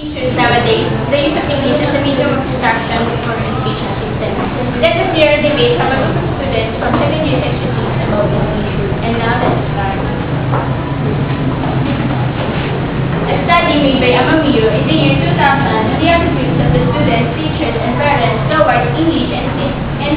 teachers nowadays, the use of English as a medium of instruction for education system. Let us hear a debate from a group of students from second-year section 6 about English. And now let's start. A study made by Amamiyo in the year 2000 on the attitudes of the students, teachers, and parents towards English and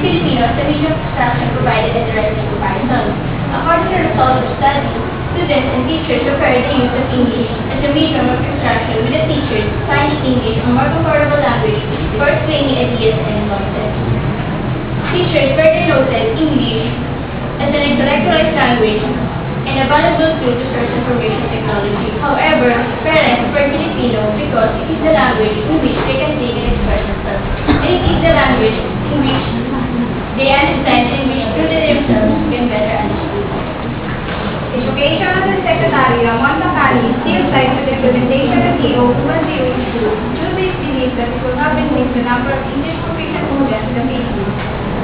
Filipino as a medium of instruction provided a direct comparison. According to the results of the study, students and teachers prefer the use of English as a medium of instruction, with the teachers finding English a more comfortable language for explaining ideas and concepts. Teachers further noted English as an intellectualized language and a valuable tool to source information technology. However, parents prefer Filipino because it is the language in which they can think and express themselves, and it is the language in which they understand and which through themselves can better understand. Education Secretary Ramon Takani still cites the implementation of EO 210 in school due to his belief that it will have increased the number of English proficient students in the Philippines.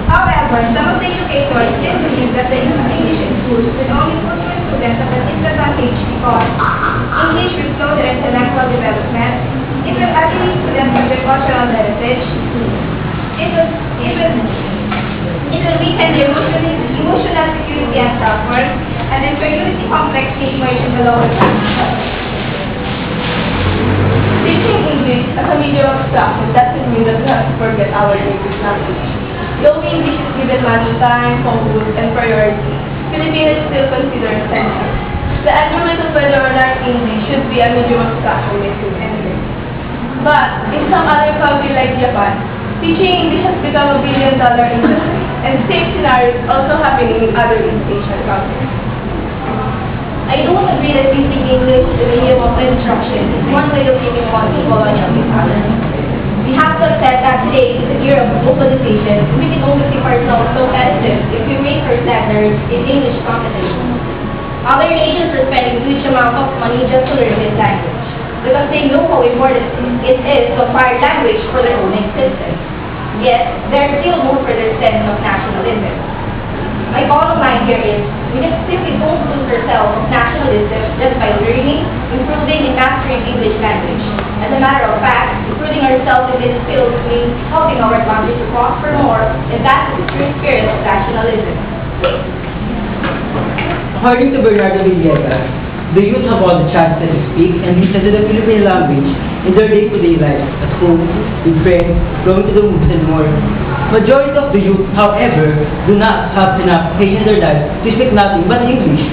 However, some of the educators still believe that the use of English in schools will only put students at a disadvantage because English will slow their intellectual development, it will alienate students from their cultural heritage, it will weaken their emotional security and self-worth, and introduce the complex situation below the class. Teaching English as a medium of instruction doesn't mean that we have to forget our native language. Though English is given much time, focus, and priority, Filipino is still considered essential. The argument of whether or not English should be a medium of instruction may still endless. But in some other countries like Japan, teaching English has become a billion-dollar industry, and the same scenario is also happening in other East Asian countries. I don't agree that teaching English is a medium of instruction is one way of keeping one people on with others. We have to accept that today is a year of globalization. We can only keep ourselves so competitive if we raise our standards in English competition. Other nations are spending huge amounts of money just to learn this language, because they know how important it is to acquire language for their own existence. Yet, there are still room for their sense of nationalism. My bottom line here is, we just simply don't lose ourselves of nationalism just by learning, improving, and mastering English language. As a matter of fact, improving ourselves in this field means helping our country to prosper more, and that's the true spirit of nationalism. According to Bernardo Villegas, the youth have all the chances to speak and listen to the Filipino language in their day-to-day life, at home, with friends, going to the movies and more. Majority of the youth, however, do not have enough patience in their lives to speak nothing but English.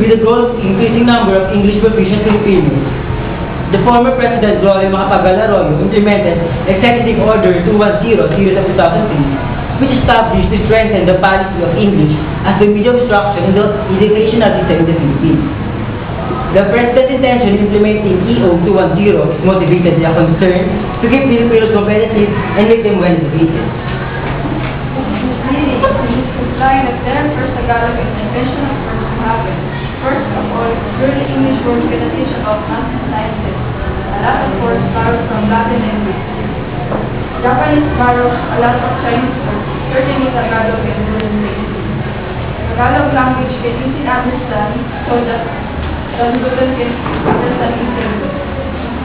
With the goal of increasing number of English proficient Filipinos, the former President Gloria Macapagal-Arroyo implemented Executive Order 210 series of 2003, which established to strengthen the policy of English as the medium of instruction in the educational system in the Philippines. The President's intention in implementing EO 210 is motivated by a concern to keep Filipinos competitive and make them well educated. Line of their first Tagalog intervention of first happened. First of all, early English word organization of sciences. A lot of words borrowed from Latin and Greek. Japanese borrowed a lot of Chinese words, certainly Tagalog and English. Tagalog language can easily understand, so that the student can understand easily.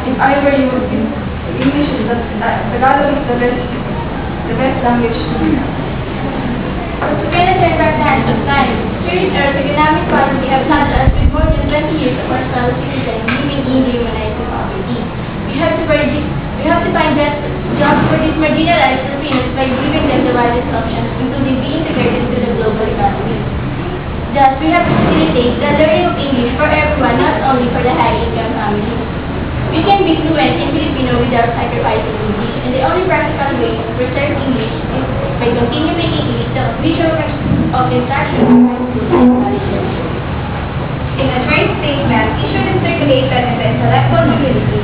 If I were you, English is Tagalog is the best language to learn. To penetrate our hands of time, here is our economic policy of Santa with more than 20 years of our fellow citizens living in dehumanized poverty. We have to find jobs for these marginalized Filipinos by giving them the widest options, including being integrated into the global economy. Thus, we have to facilitate the learning of English for everyone, not only for the high-income families. We can be fluent in Filipino without sacrificing English, and the only practical way to preserve English is by continuing making English the visual of instruction and colleges. In a joint statement issued and circulated in the intellectual community,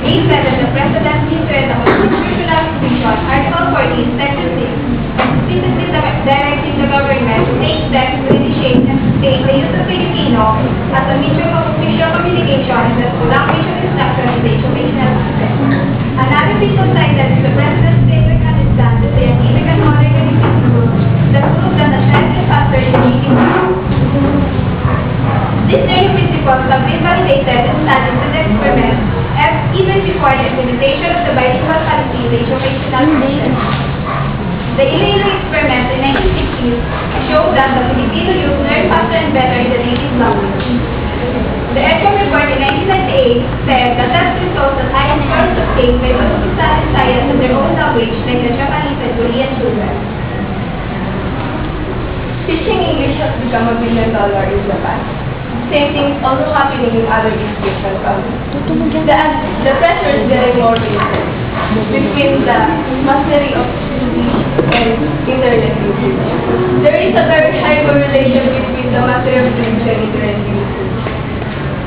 we said that the President declared the constitutional provision, Article 14, Section 6, specifically directing the government to take steps to initiate and sustain the use of Filipino as a medium of official communication and the language of instruction in the educational system. Another piece of cited is the President's statement on his plan to say an scientific and modern education schools that prove that the child is faster in reading. These learning principles have been validated and studied to the experiment implementation of the bilingual policy in the educational system. The Iloilo experiment in 1960s showed that the Filipino youth learn faster and better in the native language. The ECHO report in 1998 said that test results that high scores obtained by those who study science in their own language, like the Japanese and Korean children. Teaching English has become $1 billion in Japan. Same thing is also happening in other education countries. The pressure is getting more recent between the mastery of English and internet usage. There is a very high correlation between the mastery of English and internet usage.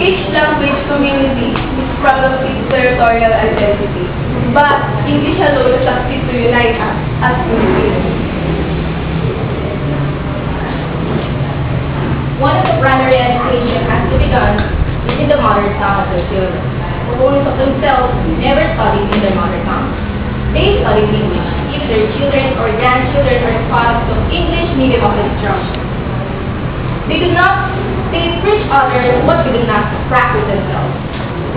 Each language community is proud of its territorial identity, but English alone succeeds to unite us as Filipinos. One of the primary education has to be done is in the mother tongue of the children, who of themselves never studied in their mother tongue. They studied English if their children or grandchildren are products of English medium of instruction. They do not preach others what they do not practice themselves.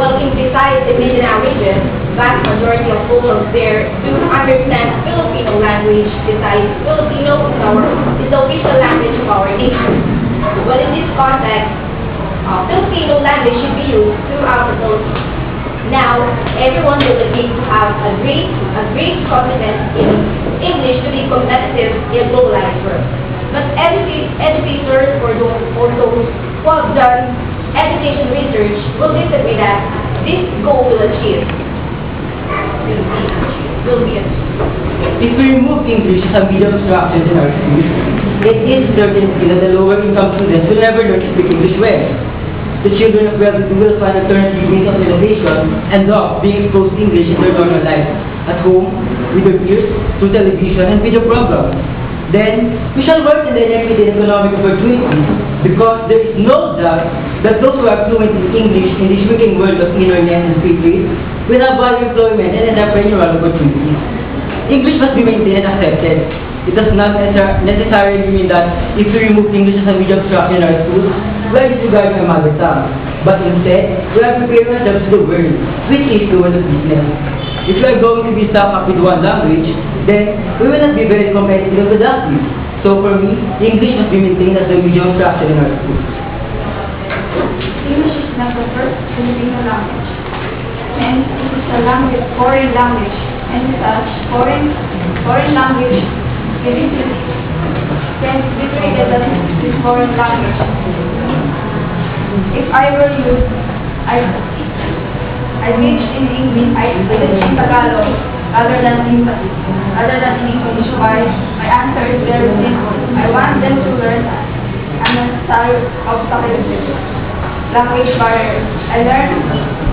While in Visayas and Mindanao region, vast majority of locals there do understand Filipino language, besides Filipino is the official language of our nation. Well, in this context, Filipino language should be used throughout the Philippines. Now, everyone will need to have a great confidence in English to be competitive in globalized world. But educators or those who have done education research will disagree that this goal will be achieved. If we remove English as a medium of instruction in our schools, it is certain that the lower income students will never learn to speak English well. The children of well-to-do will find alternative means of innovation and thus being exposed to English in their normal life, at home, with their peers, through television and video programs. Then, we shall work in the inequity and economic opportunities because there is no doubt that those who are fluent in English in this shrinking world of internet and free trade will have value employment and entrepreneurial opportunities. English must be maintained and accepted. It does not necessarily mean that if we remove English as a medium of instruction in our schools, we are disregarding our mother tongue. But instead, we are preparing ourselves to the world, which is the world of business. If we are going to be stuck up with one language, then we will not be very competitive and productive. So for me, English must be maintained as a medium of instruction in our schools. English is not the first Filipino language. Hence, it is a language, foreign language, and such foreign language can be treated as this foreign language. If I were you, I teach in English, I teach in Tagalog, other than in English. Why? My answer is very simple. I want them to learn unnecessary obstacles, language barriers.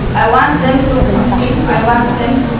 I want them to speak, I want them to